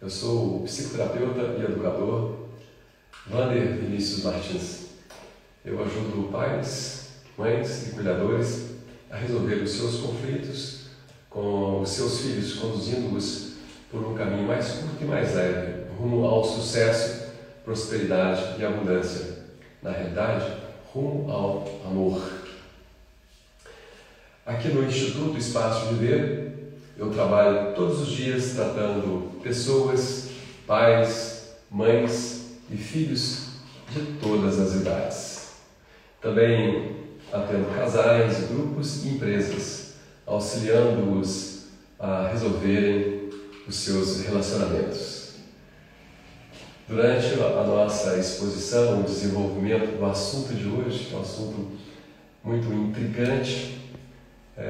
Eu sou o psicoterapeuta e educador Wander Vinícius Martins. Eu ajudo pais, mães e cuidadores a resolver os seus conflitos com os seus filhos, conduzindo-os por um caminho mais curto e mais leve, rumo ao sucesso, prosperidade e abundância. Na realidade, rumo ao amor. Aqui no Instituto Espaço Viver, eu trabalho todos os dias tratando pessoas, pais, mães e filhos de todas as idades. Também atendo casais, grupos e empresas, auxiliando-os a resolverem os seus relacionamentos. Durante a nossa exposição, o desenvolvimento do assunto de hoje, que é um assunto muito intrigante,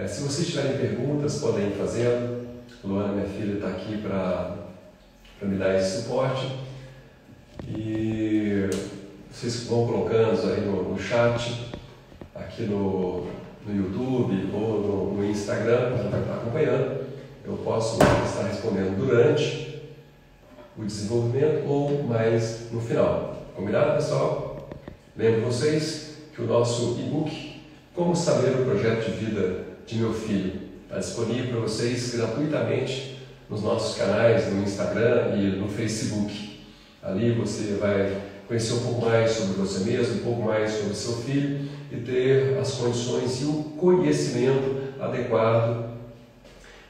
se vocês tiverem perguntas, podem ir fazendo. Luana, minha filha, está aqui para me dar esse suporte. E vocês vão colocando aí no chat, aqui no YouTube ou no Instagram, ela vai estar acompanhando. Eu posso estar respondendo durante o desenvolvimento ou mais no final. Combinado, pessoal? Lembro vocês que o nosso e-book Como Saber o Projeto de Vida de Meu Filho está disponível para vocês gratuitamente nos nossos canais no Instagram e no Facebook. Ali você vai conhecer um pouco mais sobre você mesmo, um pouco mais sobre seu filho e ter as condições e o conhecimento adequado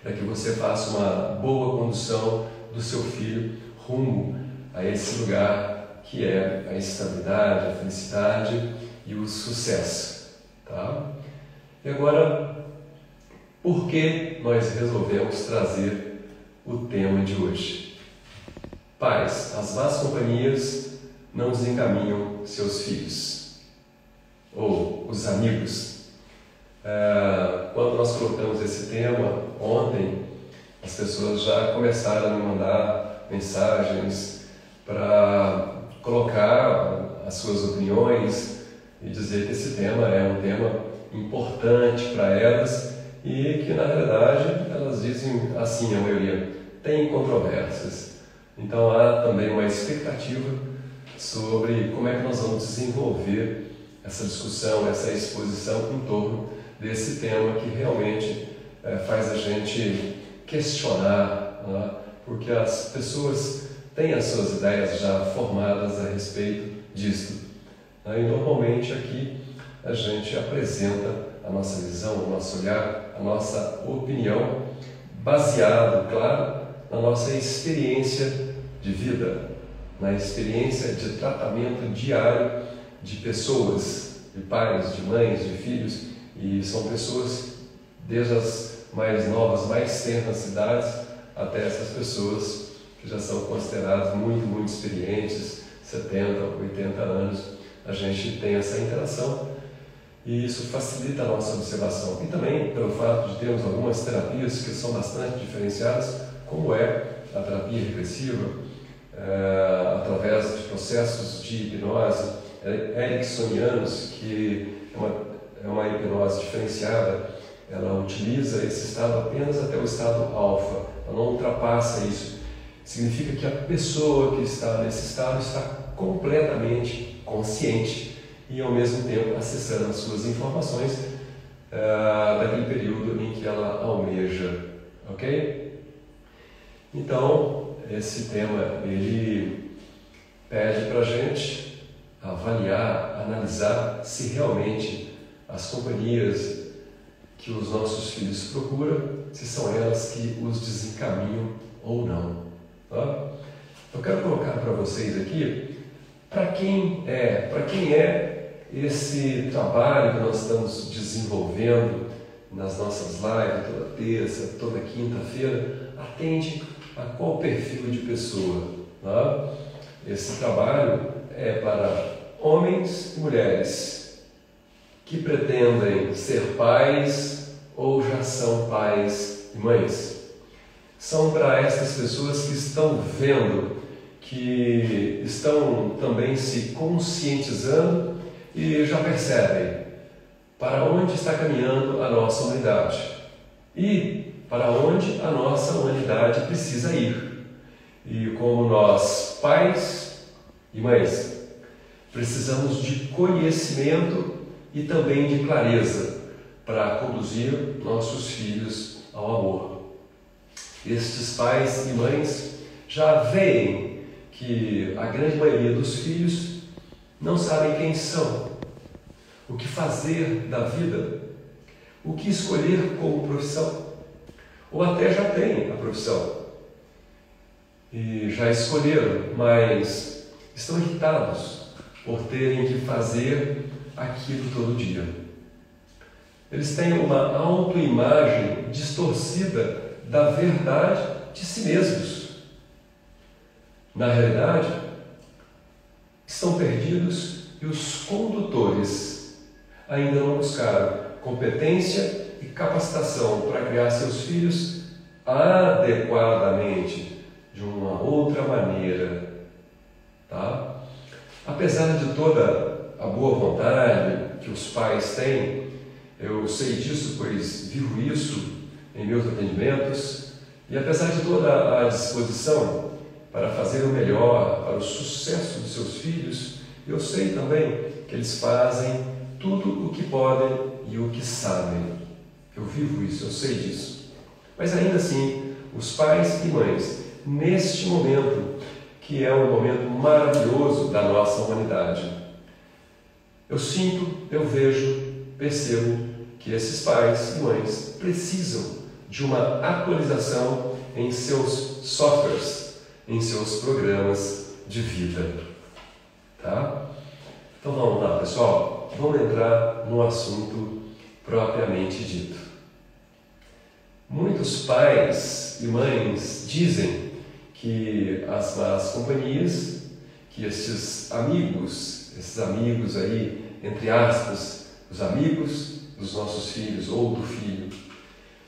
para que você faça uma boa condução do seu filho rumo a esse lugar que é a estabilidade, a felicidade e o sucesso. Tá? E agora, por que nós resolvemos trazer o tema de hoje? Pais, as más companhias não desencaminham seus filhos. Ou os amigos. Quando nós colocamos esse tema ontem, as pessoas já começaram a me mandar mensagens para colocar as suas opiniões e dizer que esse tema é um tema importante para elas e que, na verdade, elas dizem assim, a maioria, tem controvérsias. Então há também uma expectativa sobre como é que nós vamos desenvolver essa discussão, essa exposição em torno desse tema que realmente faz a gente questionar, né? Porque as pessoas têm as suas ideias já formadas a respeito disso. E normalmente aqui a gente apresenta a nossa visão, o nosso olhar, a nossa opinião, baseado, claro, na nossa experiência de vida, na experiência de tratamento diário de pessoas, de pais, de mães, de filhos, e são pessoas desde as mais novas, mais tenras idades, até essas pessoas que já são consideradas muito experientes, 70, 80 anos. A gente tem essa interação e isso facilita a nossa observação. E também pelo fato de termos algumas terapias que são bastante diferenciadas, como é a terapia regressiva, através de processos de hipnose ericksonianos, que é uma hipnose diferenciada. Ela utiliza esse estado apenas até o estado alfa, ela não ultrapassa isso. Significa que a pessoa que está nesse estado está completamente consciente e ao mesmo tempo acessando as suas informações daquele período em que ela almeja, ok? Então, esse tema, ele pede para a gente avaliar, analisar se realmente as companhias que os nossos filhos procuram, se são elas que os desencaminham ou não. Tá? Eu quero colocar para vocês aqui, para quem é esse trabalho que nós estamos desenvolvendo nas nossas lives, toda terça, toda quinta-feira, atende a qual perfil de pessoa? Tá? Esse trabalho é para homens e mulheres que pretendem ser pais ou já são pais e mães. São para essas pessoas que estão vendo, que estão também se conscientizando e já percebem para onde está caminhando a nossa humanidade e para onde a nossa humanidade precisa ir. E como nós, pais e mães, precisamos de conhecimento e também de clareza para conduzir nossos filhos ao amor. Estes pais e mães já veem que a grande maioria dos filhos não sabem quem são, o que fazer da vida, o que escolher como profissão, ou até já têm a profissão e já escolheram, mas estão irritados por terem que fazer aquilo todo dia. Eles têm uma autoimagem distorcida da verdade de si mesmos. Na realidade, estão perdidos e os condutores ainda não buscaram competência e capacitação para criar seus filhos adequadamente, de uma outra maneira, tá? Apesar de toda a boa vontade que os pais têm, eu sei disso, pois vivo isso em meus atendimentos, e apesar de toda a disposição para fazer o melhor para o sucesso dos seus filhos, eu sei também que eles fazem tudo o que podem e o que sabem. Eu vivo isso, eu sei disso. Mas ainda assim, os pais e mães, neste momento, que é um momento maravilhoso da nossa humanidade, eu sinto, eu vejo, percebo que esses pais e mães precisam de uma atualização em seus softwares, em seus programas de vida. Tá? Então vamos lá, pessoal, vamos entrar no assunto propriamente dito. Muitos pais e mães dizem que as más companhias, que esses amigos aí, entre aspas, os amigos dos nossos filhos ou do filho,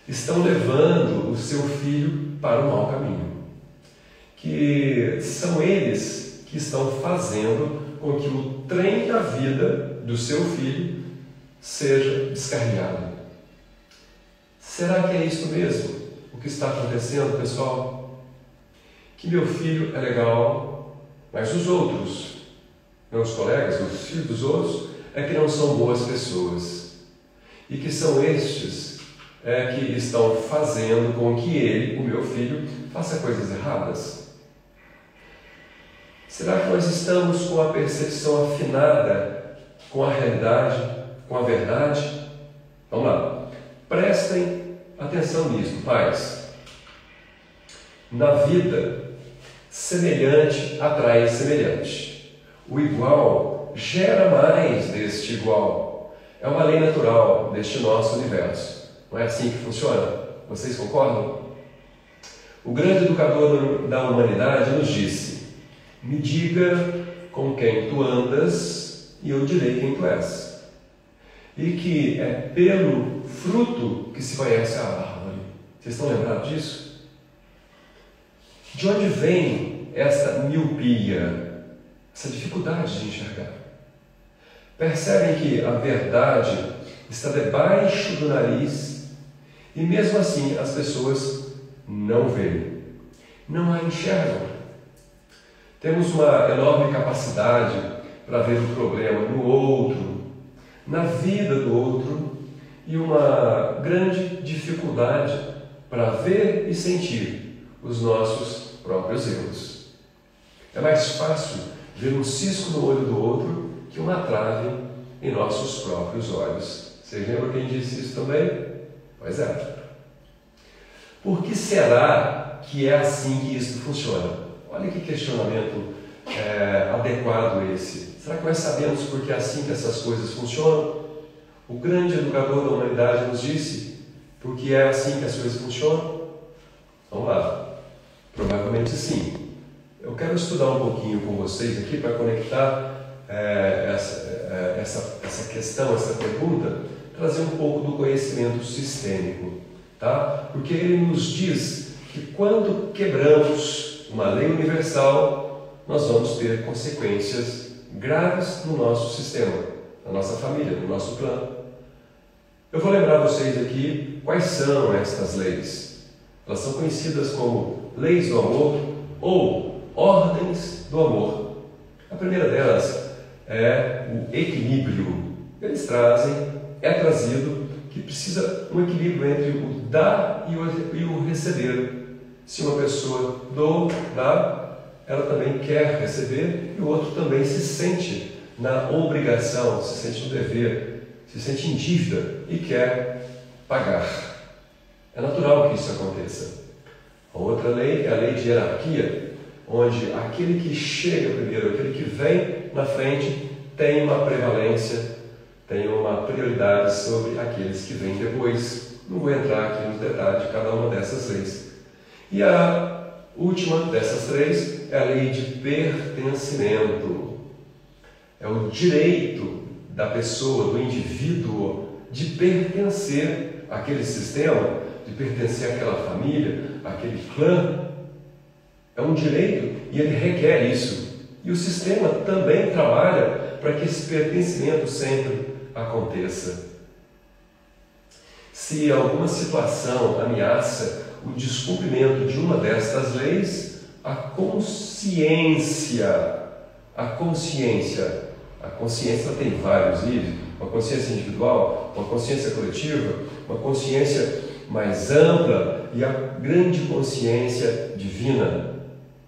estão levando o seu filho para o mau caminho. Que são eles que estão fazendo com que o trem da vida do seu filho seja descarrilhado. Será que é isso mesmo o que está acontecendo, pessoal? Que meu filho é legal, mas os outros, meus colegas, os filhos dos outros, é que não são boas pessoas. E que são estes que estão fazendo com que ele, o meu filho, faça coisas erradas. Será que nós estamos com a percepção afinada com a realidade, com a verdade? Vamos lá. Prestem atenção nisso, pais. Na vida, semelhante atrai semelhante. O igual gera mais deste igual. É uma lei natural deste nosso universo. Não é assim que funciona? Vocês concordam? O grande educador da humanidade nos disse: me diga com quem tu andas e eu direi quem tu és. E que é pelo fruto que se conhece a árvore. Vocês estão lembrados disso? De onde vem esta miopia, essa dificuldade de enxergar? Percebem que a verdade está debaixo do nariz e mesmo assim as pessoas não veem, não a enxergam. Temos uma enorme capacidade para ver o problema no outro, na vida do outro, e uma grande dificuldade para ver e sentir os nossos próprios erros. É mais fácil ver um cisco no olho do outro que uma trave em nossos próprios olhos. Vocês lembram quem disse isso também? Pois é. Por que será que é assim que isso funciona? Olha que questionamento adequado esse. Será que nós sabemos por que é assim que essas coisas funcionam? O grande educador da humanidade nos disse por que é assim que as coisas funcionam? Vamos lá. Provavelmente sim. Eu quero estudar um pouquinho com vocês aqui para conectar essa questão, essa pergunta, trazer um pouco do conhecimento sistêmico, tá? Porque ele nos diz que quando quebramos uma lei universal, nós vamos ter consequências graves no nosso sistema, na nossa família, no nosso clã. Eu vou lembrar vocês aqui quais são estas leis. Elas são conhecidas como leis do amor, ou ordens do amor. A primeira delas é o equilíbrio. Eles é trazido que precisa um equilíbrio entre o dar e o receber. Se uma pessoa dá, ela também quer receber e o outro também se sente na obrigação, se sente no dever, se sente em dívida e quer pagar. É natural que isso aconteça. A outra lei é a lei de hierarquia, onde aquele que chega primeiro, aquele que vem na frente, tem uma prevalência, tem uma prioridade sobre aqueles que vêm depois. Não vou entrar aqui nos detalhes de cada uma dessas leis. E a última dessas três é a lei de pertencimento. É o direito da pessoa, do indivíduo, de pertencer àquele sistema, de pertencer àquela família, àquele clã. É um direito e ele requer isso. E o sistema também trabalha para que esse pertencimento sempre aconteça. Se alguma situação ameaça o descumprimento de uma destas leis, a consciência tem vários níveis, uma consciência individual, uma consciência coletiva, uma consciência mais ampla e a grande consciência divina.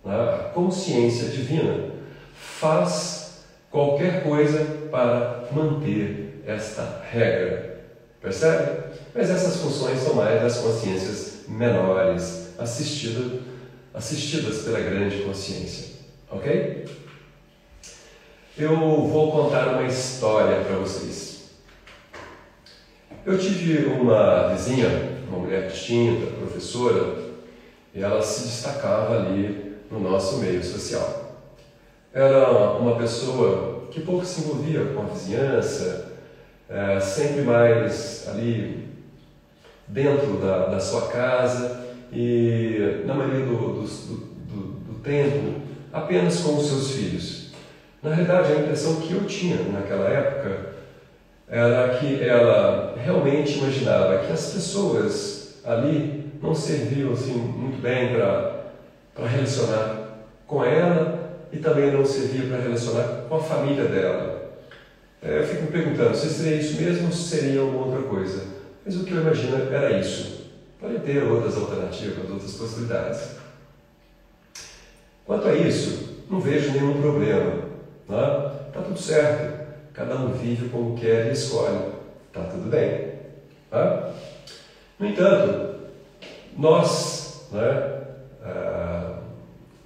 A consciência divina faz qualquer coisa para manter esta regra. Percebe? Mas essas funções são mais das consciências menores, assistidas pela grande consciência. Ok? Eu vou contar uma história para vocês. Eu tive uma vizinha, uma mulher distinta, professora, e ela se destacava ali no nosso meio social. Era uma pessoa que pouco se envolvia com a vizinhança, sempre mais ali dentro da sua casa e, na maioria do tempo, apenas com os seus filhos. Na realidade, a impressão que eu tinha naquela época era que ela realmente imaginava que as pessoas ali não serviam assim, muito bem para relacionar com ela e também não servia para relacionar com a família dela. Eu fico me perguntando se seria isso mesmo ou se seria uma outra coisa. Mas o que eu imagino era isso. Pode ter outras alternativas, outras possibilidades. Quanto a isso, não vejo nenhum problema. Está tudo certo. Cada um vive como quer e escolhe. Está tudo bem. No entanto, nós,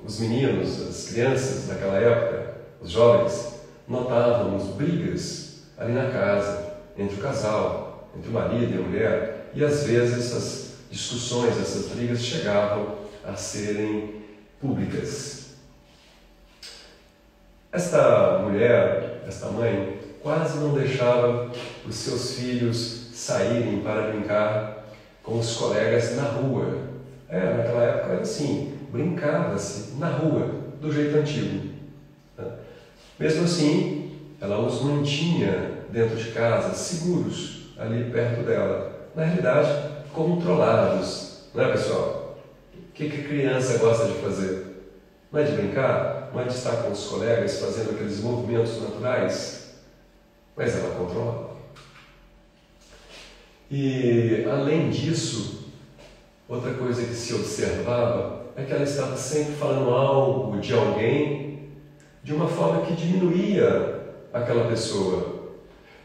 os meninos, as crianças daquela época, os jovens, notávamos brigas ali na casa, entre o casal, entre o marido e a mulher, e às vezes essas discussões, essas brigas chegavam a serem públicas. Esta mulher, esta mãe, quase não deixava os seus filhos saírem para brincar com os colegas na rua. Naquela época era assim, brincava-se na rua, do jeito antigo. Mesmo assim, ela os mantinha dentro de casa, seguros, ali perto dela. Na realidade, controlados. Não é, pessoal? O que a criança gosta de fazer? Não é de brincar? Não é de estar com os colegas fazendo aqueles movimentos naturais? Mas ela controla. E, além disso, outra coisa que se observava é que ela estava sempre falando algo de alguém de uma forma que diminuía aquela pessoa.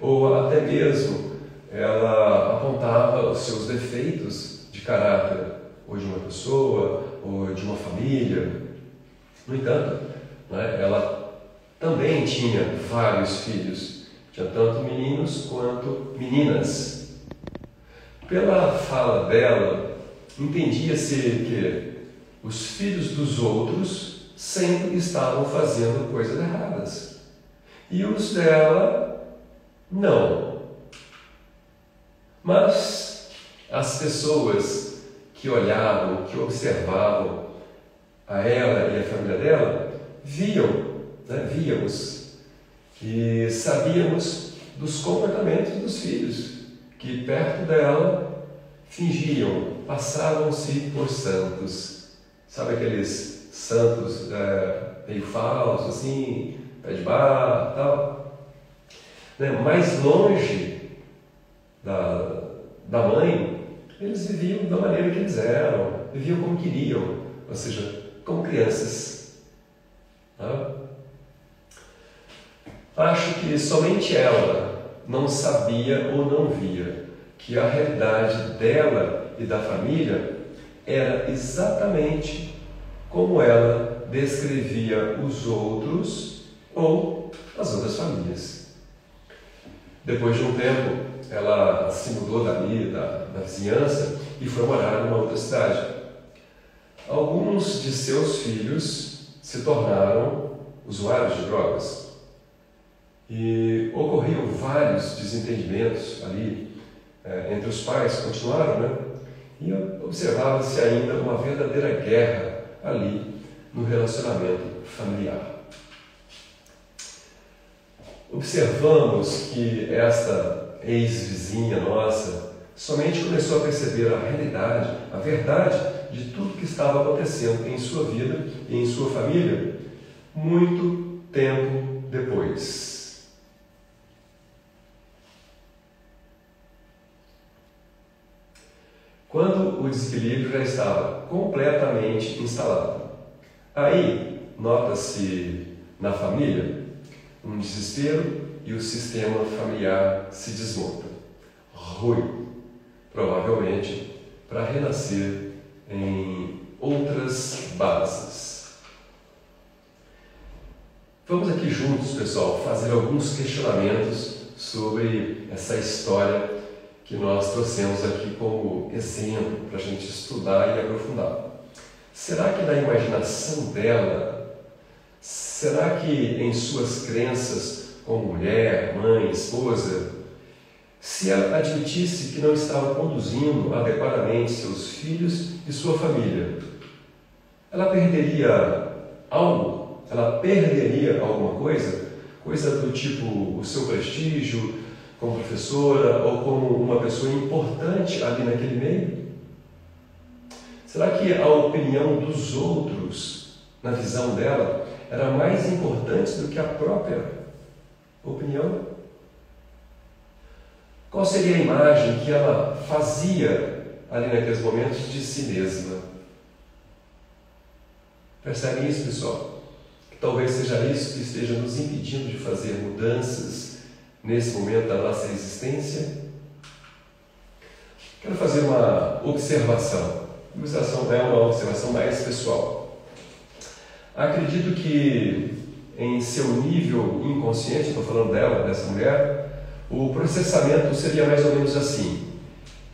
Ou até mesmo ela apontava os seus defeitos de caráter, ou de uma pessoa, ou de uma família. No entanto, ela também tinha vários filhos, tinha tanto meninos quanto meninas. Pela fala dela, entendia-se que os filhos dos outros sempre estavam fazendo coisas erradas e os dela não. Mas as pessoas que olhavam, que observavam a ela e a família dela, víamos e sabíamos dos comportamentos dos filhos, que perto dela fingiam, passavam-se por santos. Sabe aqueles santos meio falsos, assim, pé de barro e tal. Né? Mais longe da mãe, eles viviam da maneira que eles eram, viviam como queriam, ou seja, como crianças. Tá? Acho que somente ela não sabia ou não via que a realidade dela e da família era exatamente como ela descrevia os outros ou as outras famílias. Depois de um tempo, ela se mudou dali, da vizinhança, e foi morar numa outra cidade. Alguns de seus filhos se tornaram usuários de drogas. E ocorriam vários desentendimentos ali entre os pais, continuaram, né? E observava-se ainda uma verdadeira guerra ali no relacionamento familiar. Observamos que esta ex-vizinha nossa somente começou a perceber a realidade, a verdade de tudo que estava acontecendo em sua vida e em sua família muito tempo depois. Quando o desequilíbrio já estava completamente instalado. Aí, nota-se na família um desespero e o sistema familiar se desmonta. Ruim, provavelmente, para renascer em outras bases. Vamos aqui juntos, pessoal, fazer alguns questionamentos sobre essa história que nós trouxemos aqui como exemplo para a gente estudar e aprofundar. Será que na imaginação dela, será que em suas crenças como mulher, mãe, esposa, se ela admitisse que não estava conduzindo adequadamente seus filhos e sua família, ela perderia algo? Ela perderia alguma coisa? Coisa do tipo o seu prestígio como professora ou como uma pessoa importante ali naquele meio? Será que a opinião dos outros, na visão dela, era mais importante do que a própria opinião? Qual seria a imagem que ela fazia ali naqueles momentos de si mesma? Percebem isso, pessoal? Que talvez seja isso que esteja nos impedindo de fazer mudanças nesse momento da nossa existência. Quero fazer uma observação. A observação é uma observação mais pessoal. Acredito que em seu nível inconsciente, estou falando dela, dessa mulher, o processamento seria mais ou menos assim,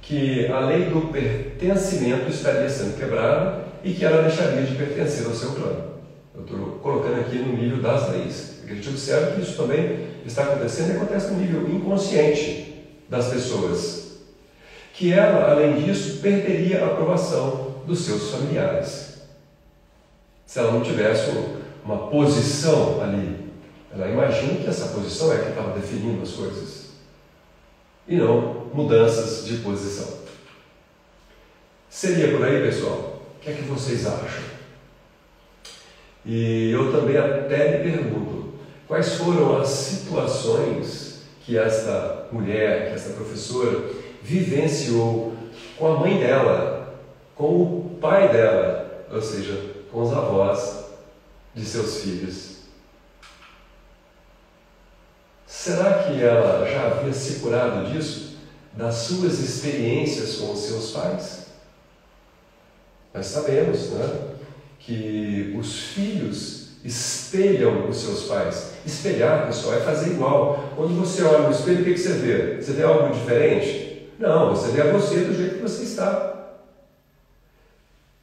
que a lei do pertencimento estaria sendo quebrada e que ela deixaria de pertencer ao seu clã. Eu estou colocando aqui no nível das leis. A gente observa que isso também está acontecendo e acontece no nível inconsciente das pessoas. Que ela, além disso, perderia a aprovação dos seus familiares. Se ela não tivesse uma posição ali, ela imagina que essa posição é que estava definindo as coisas. E não mudanças de posição. Seria por aí, pessoal? O que é que vocês acham? E eu também até me pergunto, quais foram as situações que esta mulher, que esta professora vivenciou com a mãe dela, com o pai dela, ou seja, com os avós de seus filhos? Será que ela já havia se curado disso, das suas experiências com os seus pais? Nós sabemos, né, que os filhos espelham os seus pais. Espelhar, pessoal, é fazer igual. Quando você olha no espelho, o que você vê? Você vê algo diferente? Não, você vê você do jeito que você está.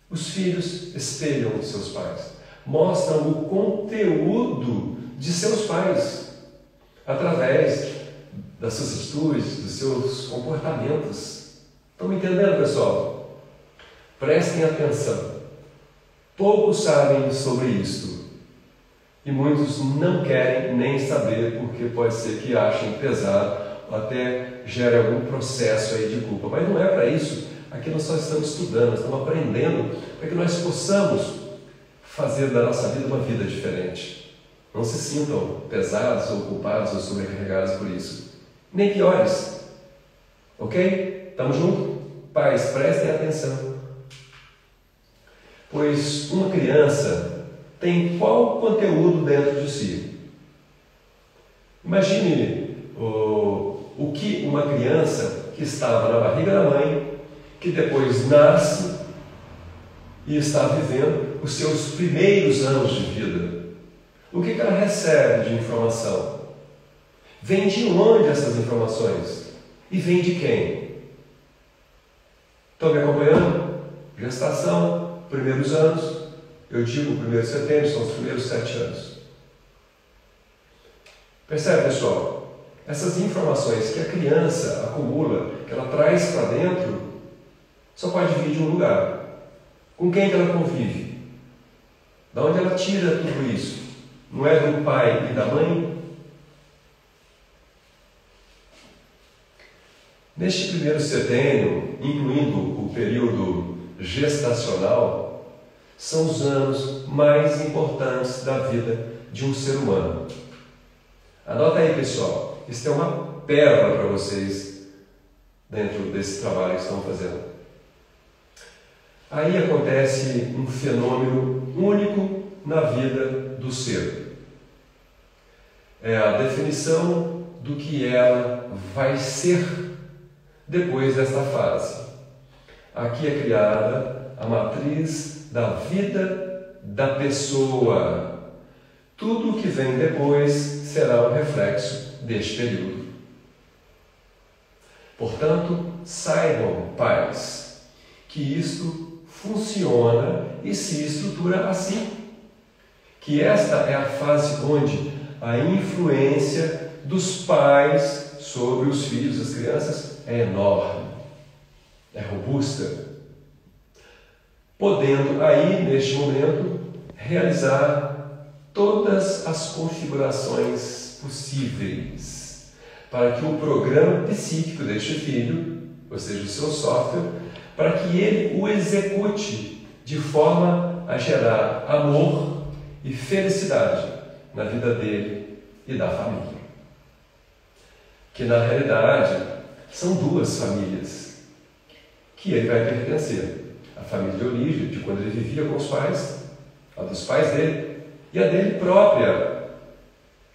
Os filhos espelham os seus pais. Mostram o conteúdo de seus pais através das suas atitudes, dos seus comportamentos. Estão me entendendo, pessoal? Prestem atenção. Poucos sabem sobre isto e muitos não querem nem saber, porque pode ser que achem pesado ou até gere algum processo aí de culpa. Mas não é para isso. Aqui nós só estamos estudando, estamos aprendendo para que nós possamos fazer da nossa vida uma vida diferente. Não se sintam pesados ou culpados ou sobrecarregados por isso. Nem piores. Ok? Estamos juntos? Pais, prestem atenção. Pois uma criança tem qual conteúdo dentro de si? Imagine o que uma criança que estava na barriga da mãe, que depois nasce e está vivendo os seus primeiros anos de vida. O que ela recebe de informação? Vem de onde essas informações? E vem de quem? Estão me acompanhando? Gestação, primeiros anos, eu digo o 1º de setembro, são os primeiros 7 anos. Percebe, pessoal? Essas informações que a criança acumula, que ela traz para dentro, só pode vir de um lugar. Com quem que ela convive? Da onde ela tira tudo isso? Não é do pai e da mãe? Neste 1º setênio, incluindo o período gestacional, são os anos mais importantes da vida de um ser humano. Anota aí, pessoal. Isso é uma pérola para vocês dentro desse trabalho que estão fazendo. Aí acontece um fenômeno único na vida do ser. É a definição do que ela vai ser depois desta fase. Aqui é criada a matriz da vida da pessoa. Tudo o que vem depois será um reflexo deste período. Portanto, saibam, pais, que isto funciona e se estrutura assim. Que esta é a fase onde a influência dos pais sobre os filhos, as crianças, é enorme, é robusta, podendo aí, neste momento, realizar todas as configurações possíveis para que o programa psíquico deste filho, ou seja, o seu software, para que ele o execute de forma a gerar amor e felicidade na vida dele e da família. Que na realidade são duas famílias que ele vai pertencer. A família de origem, de quando ele vivia com os pais, a dos pais dele, e a dele própria,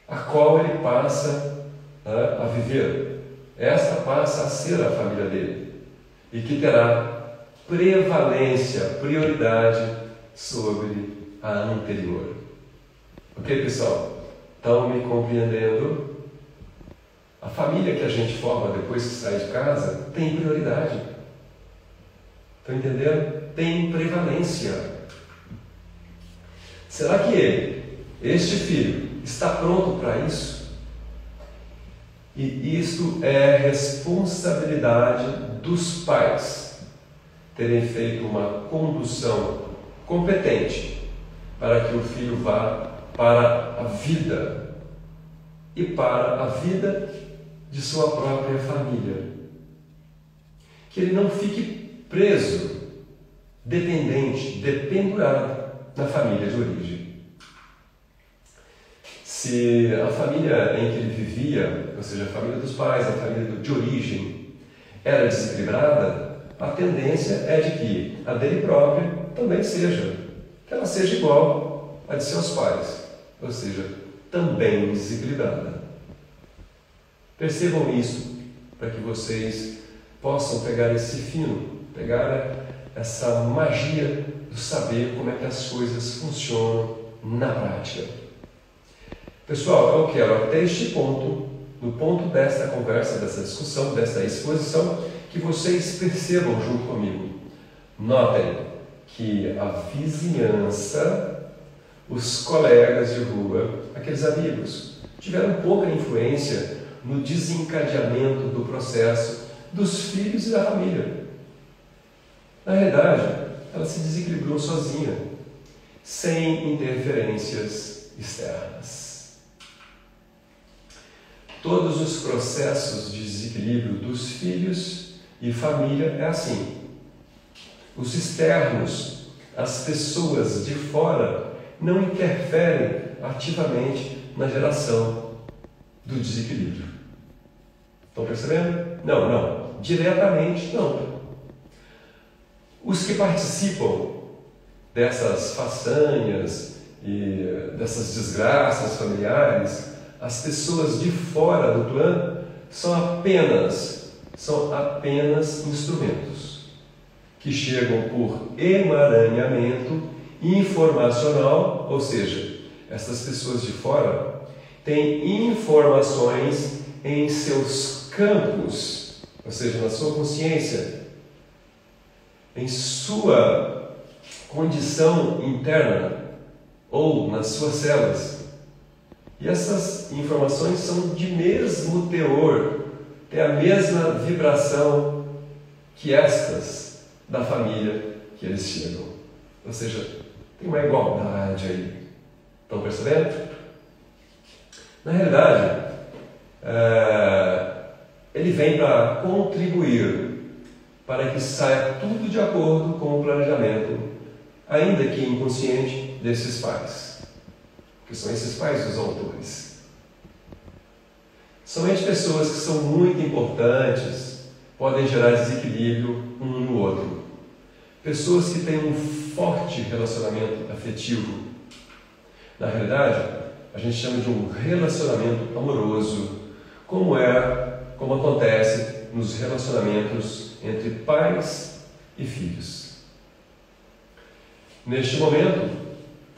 a qual ele passa a viver. Esta passa a ser a família dele e que terá prevalência, prioridade sobre a anterior. Ok, pessoal? Estão me compreendendo? A família que a gente forma depois que sai de casa tem prioridade. Estão entendendo? Tem prevalência. Será que este filho, está pronto para isso? E isto é responsabilidade dos pais terem feito uma condução competente para que o filho vá para a vida e para a vida de sua própria família. Que ele não fique preso, dependente, dependurado na família de origem. Se a família em que ele vivia, ou seja, a família dos pais, a família de origem, era desequilibrada, a tendência é de que a dele própria também seja, que ela seja igual à de seus pais, ou seja, também desequilibrada. Percebam isso, para que vocês possam pegar esse fino, pegar essa magia do saber como é que as coisas funcionam na prática. Pessoal, eu quero até este ponto, no ponto desta conversa, dessa discussão, desta exposição, que vocês percebam junto comigo. Notem que a vizinhança, os colegas de rua, aqueles amigos, tiveram pouca influência no desencadeamento do processo dos filhos e da família. Na realidade, ela se desequilibrou sozinha, sem interferências externas. Todos os processos de desequilíbrio dos filhos e família é assim. Os externos, as pessoas de fora, não interferem ativamente na geração do desequilíbrio. Estão percebendo? Não. Diretamente, não. Os que participam dessas façanhas e dessas desgraças familiares, as pessoas de fora do clã, são apenas instrumentos que chegam por emaranhamento informacional, ou seja, essas pessoas de fora têm informações em seus campos, ou seja, na sua consciência, em sua condição interna ou nas suas células. E essas informações são de mesmo teor, têm a mesma vibração que estas da família que eles chegam. Ou seja, tem uma igualdade aí. Estão percebendo? Na realidade, ele vem para contribuir para que saia tudo de acordo com o planejamento, ainda que inconsciente, desses pais. Que são esses pais dos autores. Somente pessoas que são muito importantes podem gerar desequilíbrio um no outro. Pessoas que têm um forte relacionamento afetivo. Na realidade, a gente chama de um relacionamento amoroso, como acontece nos relacionamentos entre pais e filhos. Neste momento,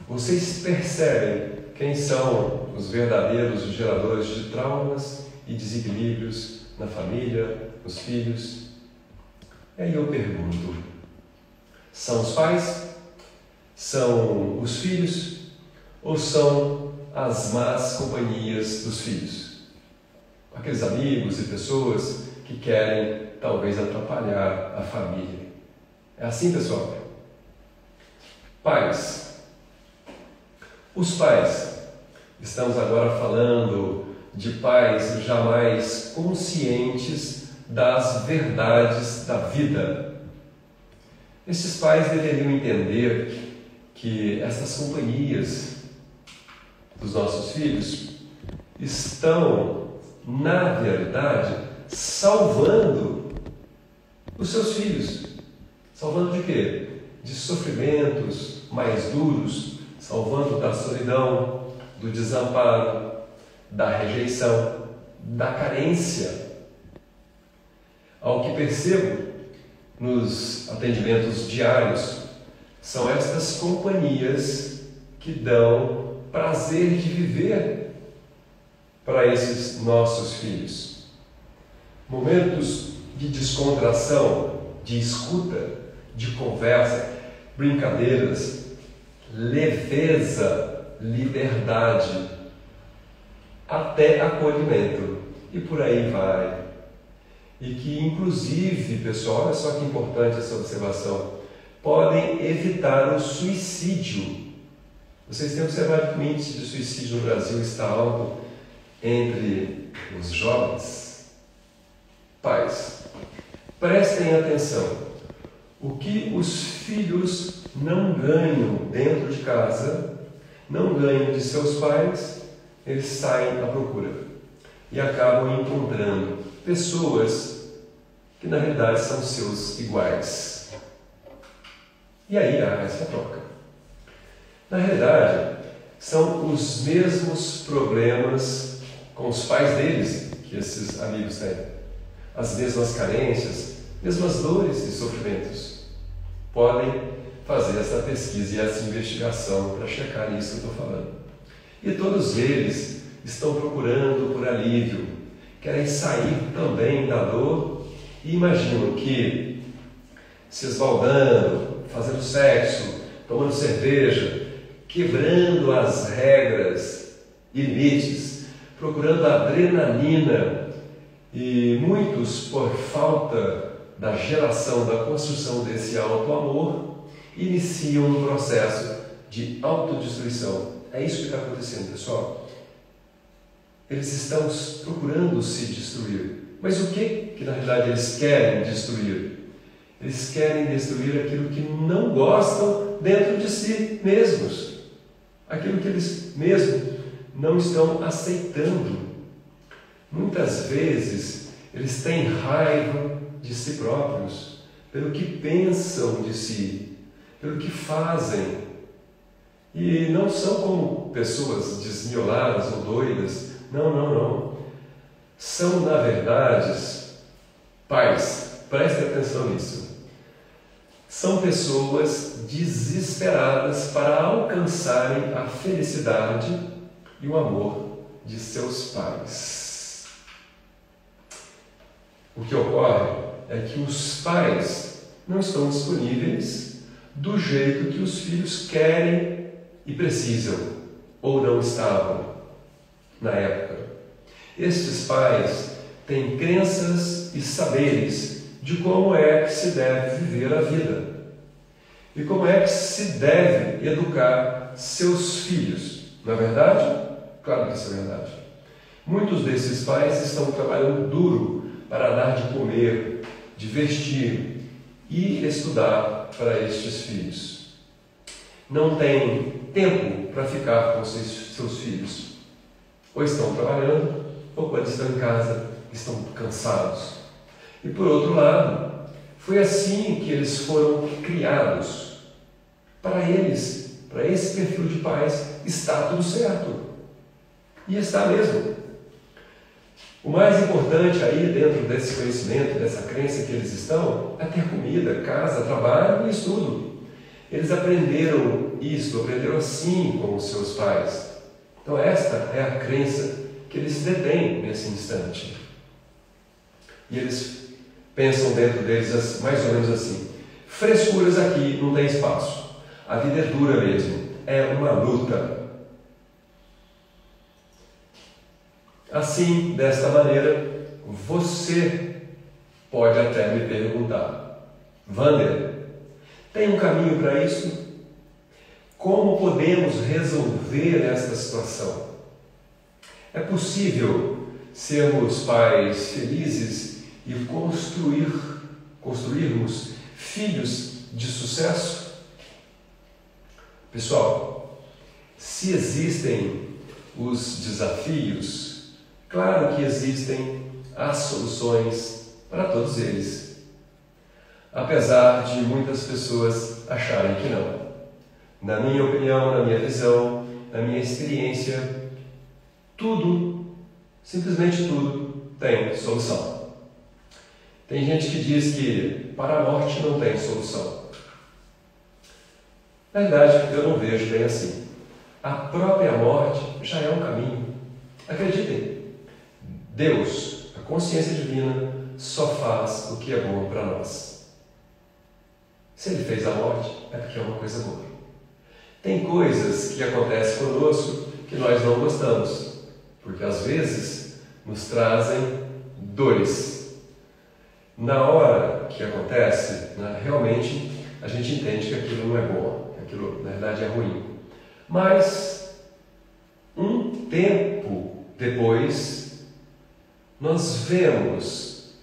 vocês percebem quem são os verdadeiros geradores de traumas e desequilíbrios na família, nos filhos? E aí eu pergunto, são os pais? São os filhos? Ou são as más companhias dos filhos? Aqueles amigos e pessoas que querem, talvez, atrapalhar a família. É assim, pessoal? Pais. Os pais. Estamos agora falando de pais jamais conscientes das verdades da vida. Esses pais deveriam entender que essas companhias dos nossos filhos estão, na verdade, salvando os seus filhos. Salvando de quê? De sofrimentos mais duros, salvando da solidão, do desamparo, da rejeição, da carência. Ao que percebo nos atendimentos diários, são estas companhias que dão prazer de viver para esses nossos filhos. Momentos de descontração, de escuta, de conversa, brincadeiras, leveza, liberdade, até acolhimento, e por aí vai. E que, inclusive, pessoal, olha só que importante essa observação, podem evitar o suicídio. Vocês têm observado que o índice de suicídio no Brasil está alto entre os jovens? Pais, prestem atenção. O que os filhos não ganham dentro de casa, não ganham de seus pais, eles saem à procura e acabam encontrando pessoas que na realidade são seus iguais. E aí há essa troca. Na realidade, são os mesmos problemas com os pais deles que esses amigos têm. As mesmas carências, mesmas dores e sofrimentos. Podem fazer essa pesquisa e essa investigação para checar isso que eu estou falando. E todos eles estão procurando por alívio, querem sair também da dor e imaginam que se esbaldando, fazendo sexo, tomando cerveja, quebrando as regras e limites, procurando adrenalina, e muitos, por falta da geração, da construção desse auto-amor, iniciam um processo de autodestruição. É isso que está acontecendo, pessoal. Eles estão procurando se destruir. Mas o que na realidade eles querem destruir? Eles querem destruir aquilo que não gostam dentro de si mesmos. aquilo que eles mesmo não estão aceitando. Muitas vezes eles têm raiva de si próprios, pelo que pensam de si, pelo que fazem. E não são como pessoas desmioladas ou doidas. Não. São, na verdade, pais, prestem atenção nisso. São pessoas desesperadas para alcançarem a felicidade e o amor de seus pais. O que ocorre é que os pais não estão disponíveis do jeito que os filhos querem e precisam, ou não estavam na época. Estes pais têm crenças e saberes de como é que se deve viver a vida e como é que se deve educar seus filhos. Não é verdade? Claro que isso é verdade. Muitos desses pais estão trabalhando duro para dar de comer, de vestir e estudar para estes filhos. Não têm tempo para ficar com seus filhos. Ou estão trabalhando, ou quando estão em casa, estão cansados. E por outro lado, foi assim que eles foram criados. Para eles, para esse perfil de pais, está tudo certo. E está mesmo. O mais importante aí dentro desse conhecimento, dessa crença que eles estão, é ter comida, casa, trabalho e estudo. Eles aprenderam isso, aprenderam assim com os seus pais. Então esta é a crença que eles detêm nesse instante. E eles pensam dentro deles mais ou menos assim: frescuras aqui não tem espaço. A vida é dura mesmo, é uma luta. Assim, desta maneira, você pode até me perguntar: Wander, tem um caminho para isso? Como podemos resolver esta situação? É possível sermos pais felizes e construirmos filhos de sucesso? Pessoal, se existem os desafios, claro que existem as soluções para todos eles. Apesar de muitas pessoas acharem que não. Na minha opinião, na minha visão, na minha experiência, tudo, simplesmente tudo, tem solução. Tem gente que diz que para a morte não tem solução. Na verdade, eu não vejo bem assim. A própria morte já é um caminho. Acreditem, Deus, a consciência divina, só faz o que é bom para nós. Se Ele fez a morte, é porque é uma coisa boa. Tem coisas que acontecem conosco que nós não gostamos, porque às vezes nos trazem dores. Na hora que acontece, realmente a gente entende que aquilo não é bom, que aquilo na verdade é ruim. Mas um tempo depois, nós vemos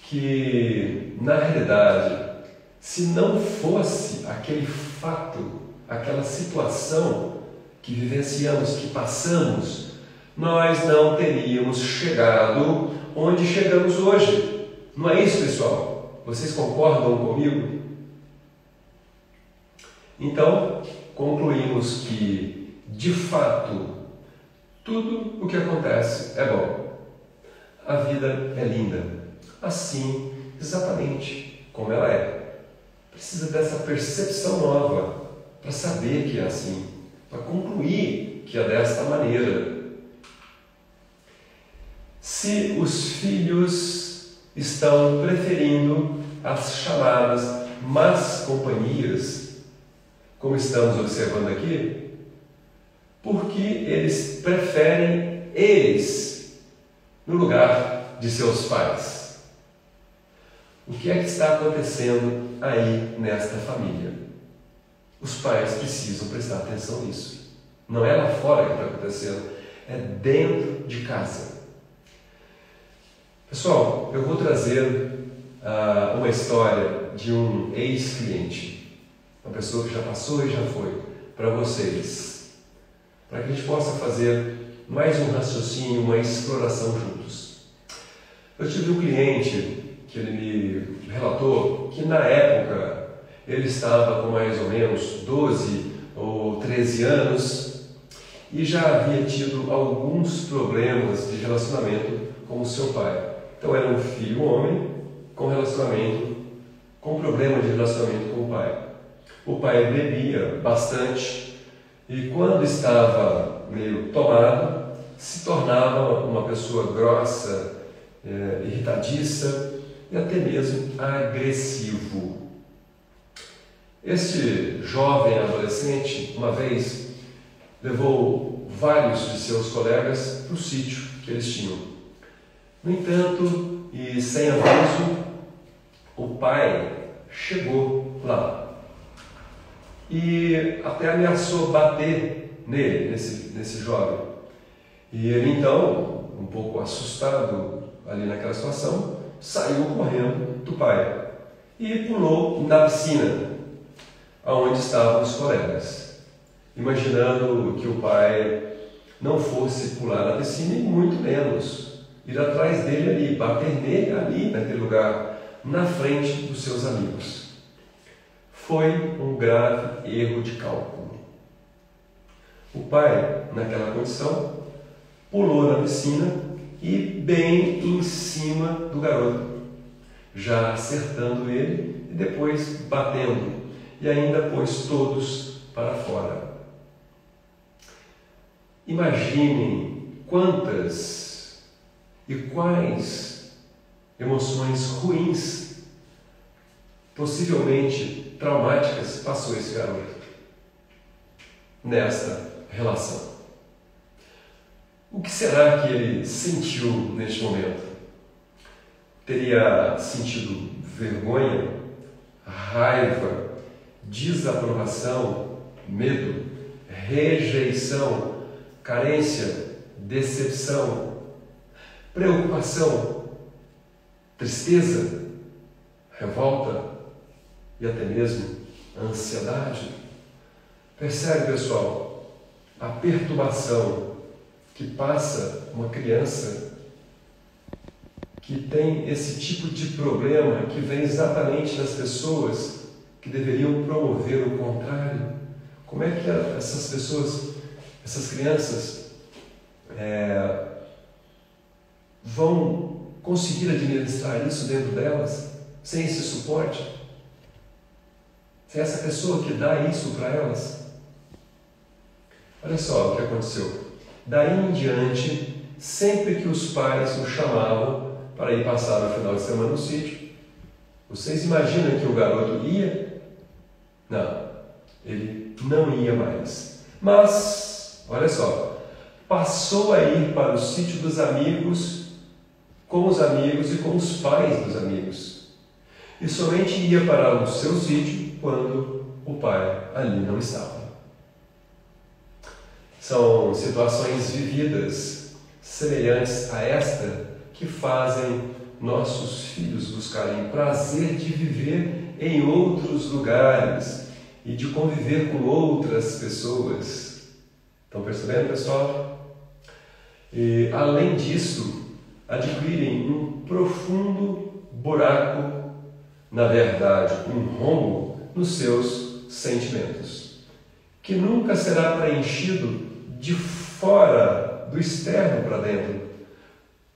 que na realidade, se não fosse aquele fato, aquela situação que vivenciamos, que passamos, nós não teríamos chegado onde chegamos hoje. Não é isso, pessoal? Vocês concordam comigo? Então, concluímos que, de fato, tudo o que acontece é bom. A vida é linda, assim, exatamente como ela é. Precisa dessa percepção nova para saber que é assim, para concluir que é desta maneira. Se os filhos estão preferindo as chamadas más companhias, como estamos observando aqui, porque eles preferem eles no lugar de seus pais. O que é que está acontecendo aí nesta família? Os pais precisam prestar atenção nisso. Não é lá fora que está acontecendo, é dentro de casa. Pessoal, eu vou trazer uma história de um ex-cliente, uma pessoa que já passou e já foi, para vocês, para que a gente possa fazer mais um raciocínio, uma exploração juntos. Eu tive um cliente que ele me relatou que na época ele estava com mais ou menos 12 ou 13 anos e já havia tido alguns problemas de relacionamento com o seu pai. Então era um filho homem com problema de relacionamento com o pai. O pai bebia bastante e quando estava meio tomado, se tornava uma pessoa grossa, irritadiça e até mesmo agressivo. Este jovem adolescente, uma vez, levou vários de seus colegas para o sítio que eles tinham. No entanto, e sem aviso, o pai chegou lá e até ameaçou bater nele, nesse jovem. E ele então, um pouco assustado ali naquela situação, saiu correndo do pai e pulou na piscina onde estavam os colegas, imaginando que o pai não fosse pular na piscina e muito menos ir atrás dele ali, bater nele ali naquele lugar, na frente dos seus amigos. Foi um grave erro de cálculo. O pai, naquela condição, pulou na piscina e bem em cima do garoto, já acertando ele e depois batendo, e ainda pôs todos para fora. Imaginem quantas e quais emoções ruins, possivelmente traumáticas, passou esse garoto nesta relação. O que será que ele sentiu neste momento? Teria sentido vergonha, raiva, desaprovação, medo, rejeição, carência, decepção, preocupação, tristeza, revolta e até mesmo ansiedade? Percebe, pessoal, a perturbação que passa uma criança que tem esse tipo de problema, que vem exatamente das pessoas que deveriam promover o contrário. Como é que essas pessoas, essas crianças, vão conseguir administrar isso dentro delas, sem esse suporte? Sem essa pessoa que dá isso para elas? Olha só o que aconteceu. Daí em diante, sempre que os pais o chamavam para ir passar o final de semana no sítio, vocês imaginam que o garoto ia? Não, ele não ia mais. Mas, olha só, passou a ir para o sítio dos amigos, com os amigos e com os pais dos amigos. E somente ia para o seu sítio quando o pai ali não estava. São situações vividas semelhantes a esta que fazem nossos filhos buscarem prazer de viver em outros lugares e de conviver com outras pessoas. Estão percebendo, pessoal? E, além disso, adquirem um profundo buraco, na verdade, um rombo nos seus sentimentos, que nunca será preenchido de fora do externo para dentro,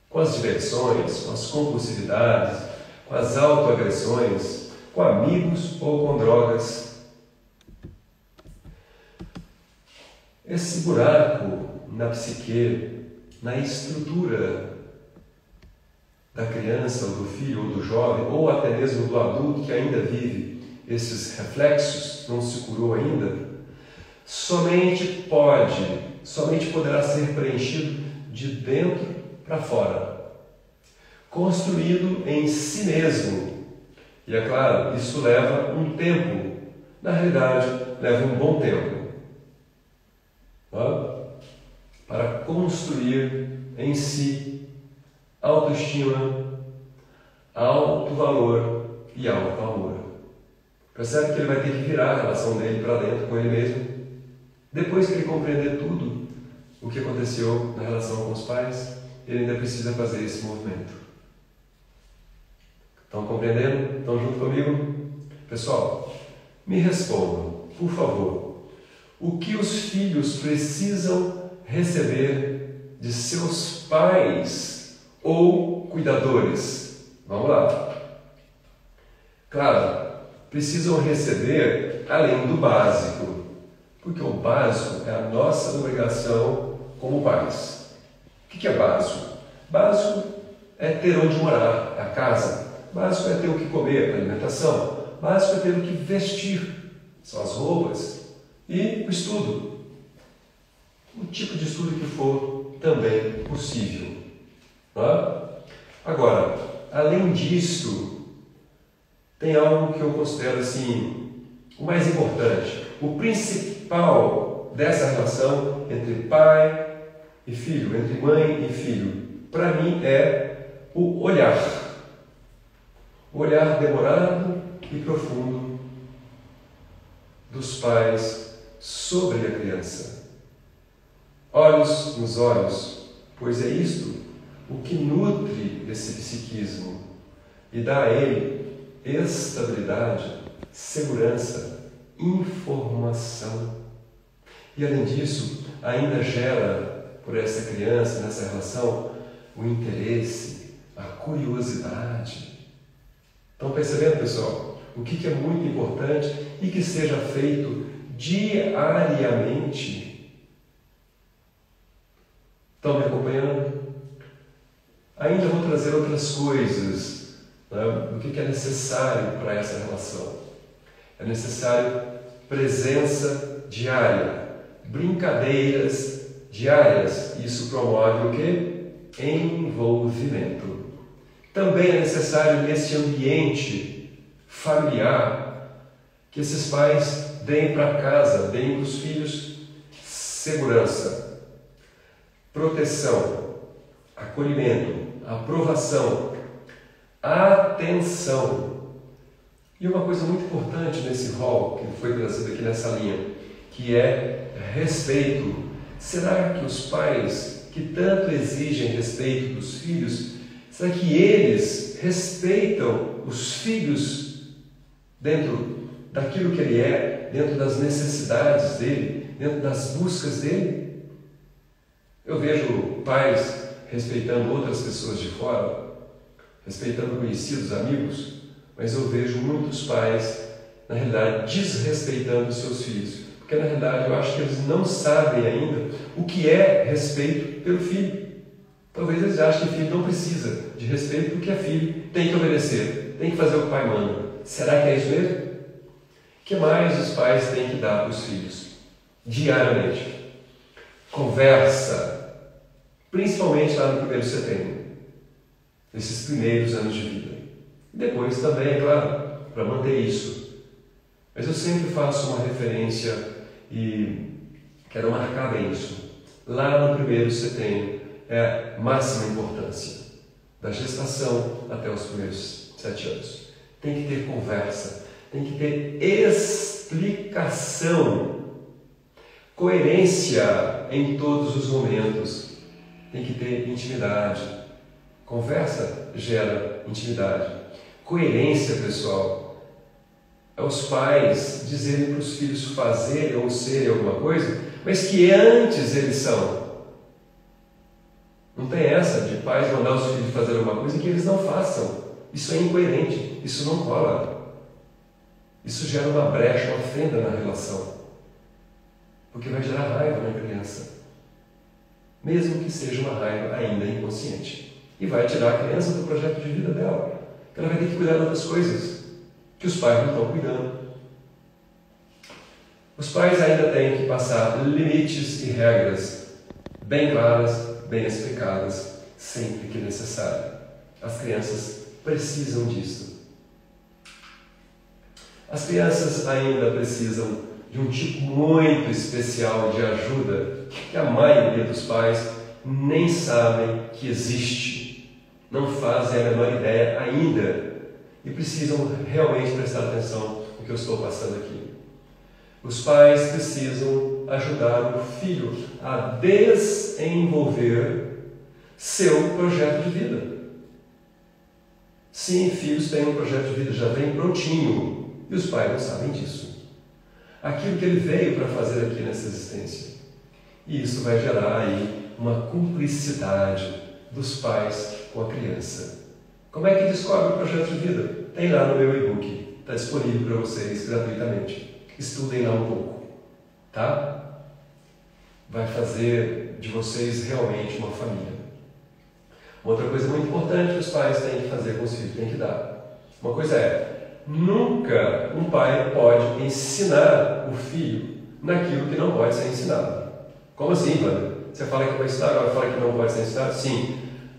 com as diversões, com as compulsividades, com as autoagressões, com amigos ou com drogas. Esse buraco na psique, na estrutura da criança, ou do filho, ou do jovem, ou até mesmo do adulto que ainda vive esses reflexos, não se curou ainda, somente poderá ser preenchido de dentro para fora, construído em si mesmo. E é claro, isso leva um tempo, na realidade, leva um bom tempo, para construir em si autoestima, alto valor e alto amor. Percebe que ele vai ter que virar a relação dele para dentro com ele mesmo Depois que ele compreender tudo o que aconteceu na relação com os pais, ele ainda precisa fazer esse movimento. Estão compreendendo? Estão junto comigo? Pessoal, me respondam, por favor, o que os filhos precisam receber de seus pais ou cuidadores? Vamos lá. Claro, precisam receber além do básico, porque o básico é a nossa obrigação como pais. O que é básico? Básico é ter onde morar, a casa. Básico é ter o que comer, a alimentação. Básico é ter o que vestir, são as roupas. E o estudo. O tipo de estudo que for também possível. Não é? Agora, além disso, tem algo que eu considero assim, o mais importante, o principal dessa relação entre pai e filho, entre mãe e filho, para mim é o olhar. O olhar demorado e profundo dos pais sobre a criança. Olhos nos olhos, pois é isto o que nutre esse psiquismo e dá a ele estabilidade, segurança, informação. E além disso, ainda gera por essa criança, nessa relação, o interesse, a curiosidade. Estão percebendo, pessoal? O que é muito importante e que seja feito diariamente. Estão me acompanhando? Ainda vou trazer outras coisas, né, do que é necessário para essa relação. É necessário presença diária, brincadeiras diárias. Isso promove o quê? Envolvimento. Também é necessário nesse ambiente familiar que esses pais deem para casa, deem para os filhos segurança, proteção, acolhimento, aprovação, atenção. E uma coisa muito importante nesse rol que foi trazido aqui nessa linha, que é respeito. Será que os pais que tanto exigem respeito dos filhos, será que eles respeitam os filhos dentro daquilo que ele é, dentro das necessidades dele, dentro das buscas dele? Eu vejo pais respeitando outras pessoas de fora, respeitando conhecidos, amigos, mas eu vejo muitos pais, na realidade, desrespeitando os seus filhos, porque na realidade eu acho que eles não sabem ainda o que é respeito pelo filho. Talvez eles achem que o filho não precisa de respeito porque é filho, tem que obedecer, tem que fazer o que o pai manda. Será que é isso mesmo? O que mais os pais têm que dar para os filhos? Diariamente. Conversa, principalmente lá no 1º de setembro, nesses primeiros anos de vida. E depois também, é claro, para manter isso. Mas eu sempre faço uma referência e quero marcar bem isso. Lá no 1º de setembro é a máxima importância, da gestação até os primeiros 7 anos. Tem que ter conversa, tem que ter explicação, coerência em todos os momentos. Tem que ter intimidade. Conversa gera intimidade. Coerência, pessoal, é os pais dizerem para os filhos fazerem ou serem alguma coisa, mas que antes eles são. Não tem essa de pais mandar os filhos fazer alguma coisa que eles não façam. Isso é incoerente, isso não rola. Isso gera uma brecha, uma fenda na relação, porque vai gerar raiva na criança, mesmo que seja uma raiva ainda inconsciente, e vai tirar a criança do projeto de vida dela, que ela vai ter que cuidar de outras coisas que os pais não estão cuidando. Os pais ainda têm que passar limites e regras bem claras, bem explicadas, sempre que necessário. As crianças precisam disso. As crianças ainda precisam de um tipo muito especial de ajuda que a maioria dos pais nem sabem que existe, não fazem a menor ideia ainda e precisam realmente prestar atenção no que eu estou passando aqui. Os pais precisam ajudar o filho a desenvolver seu projeto de vida. Sim, filhos têm um projeto de vida, já vem prontinho, e os pais não sabem disso. Aquilo que ele veio para fazer aqui nessa existência. E isso vai gerar aí uma cumplicidade dos pais com a criança. Como é que descobre o projeto de vida? Tem lá no meu e-book, está disponível para vocês gratuitamente. Estudem lá um pouco, tá? Vai fazer de vocês realmente uma família. Outra coisa muito importante que os pais têm que fazer com os filhos, têm que dar. Uma coisa é, nunca um pai pode ensinar o filho naquilo que não pode ser ensinado. Como assim, Wanda? Você fala que vai ensinar, agora fala que não pode ser ensinado? Sim.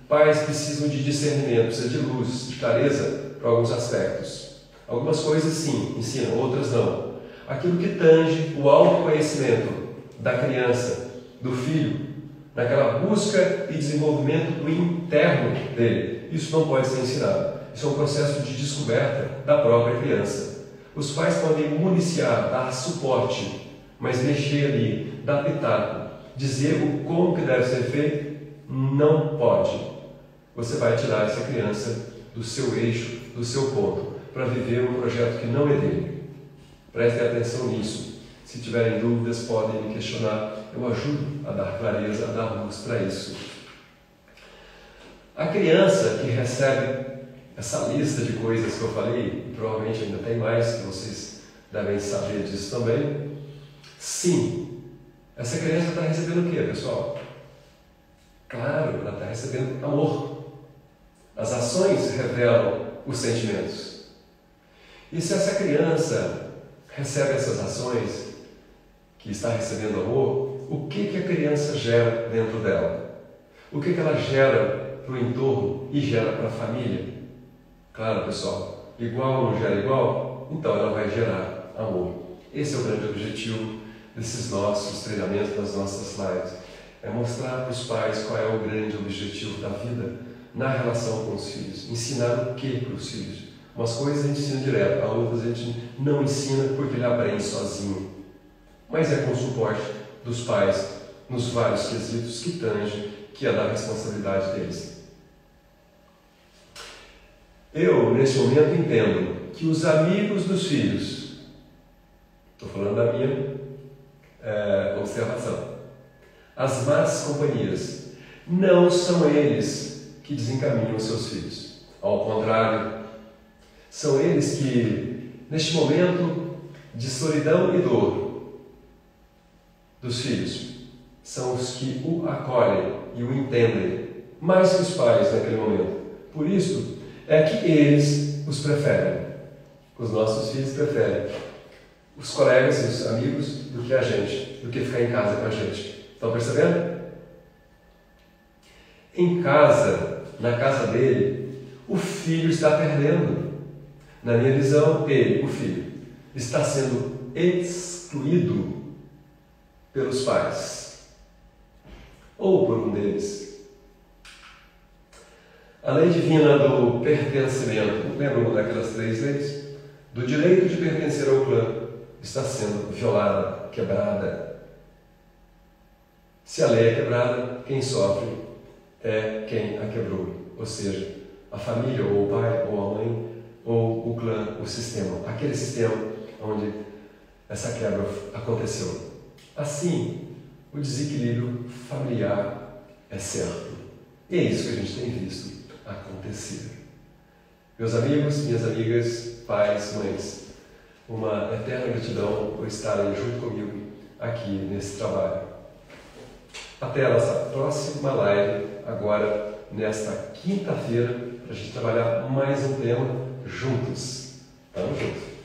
Pais precisam de discernimento, precisam de luz, de clareza para alguns aspectos. Algumas coisas sim, ensinam, outras não. Aquilo que tange o autoconhecimento da criança, do filho, naquela busca e desenvolvimento do interno dele. Isso não pode ser ensinado. Isso é um processo de descoberta da própria criança. Os pais podem municiar, dar suporte, mas mexer ali, dar pitaco, dizer o como que deve ser feito, não pode. Você vai tirar essa criança do seu eixo, do seu ponto, para viver um projeto que não é dele. Prestem atenção nisso. Se tiverem dúvidas, podem me questionar. Eu ajudo a dar clareza, a dar luz para isso. A criança que recebe essa lista de coisas que eu falei, e provavelmente ainda tem mais, que vocês devem saber disso também. Sim, essa criança está recebendo o quê, pessoal? Claro, ela está recebendo amor. As ações revelam os sentimentos. E se essa criança recebe essas ações, que está recebendo amor, o que a criança gera dentro dela? O que ela gera para o entorno e gera para a família? Claro, pessoal, igual não gera igual? Então ela vai gerar amor. Esse é o grande objetivo desses nossos treinamentos, das nossas lives. É mostrar para os pais qual é o grande objetivo da vida na relação com os filhos. Ensinar o que para os filhos? Umas coisas a gente ensina direto, a outras a gente não ensina porque ele aprende sozinho. Mas é com o suporte dos pais nos vários quesitos que tange, que é da responsabilidade deles. Eu, nesse momento, entendo que os amigos dos filhos, estou falando da minha observação, as más companhias, não são eles que desencaminham seus filhos. Ao contrário, são eles que, neste momento de solidão e dor dos filhos, são os que o acolhem e o entendem, mais que os pais naquele momento. Por isso, é que eles os preferem. Os nossos filhos preferem os colegas e os amigos do que a gente, do que ficar em casa com a gente. Estão percebendo? Em casa, na casa dele, o filho está perdendo. Na minha visão, ele, o filho, está sendo excluído pelos pais, ou por um deles. A lei divina do pertencimento, lembra uma daquelas 3 leis? Do direito de pertencer ao clã, está sendo violada, quebrada. Se a lei é quebrada, quem sofre é quem a quebrou, ou seja, a família, ou o pai, ou a mãe, ou o clã, o sistema, aquele sistema onde essa quebra aconteceu. Assim, o desequilíbrio familiar é certo. E é isso que a gente tem visto acontecer. Meus amigos, minhas amigas, pais, mães, uma eterna gratidão por estarem junto comigo aqui nesse trabalho. Até a nossa próxima live, agora nesta quinta-feira, para a gente trabalhar mais um tema juntos. Tamo junto!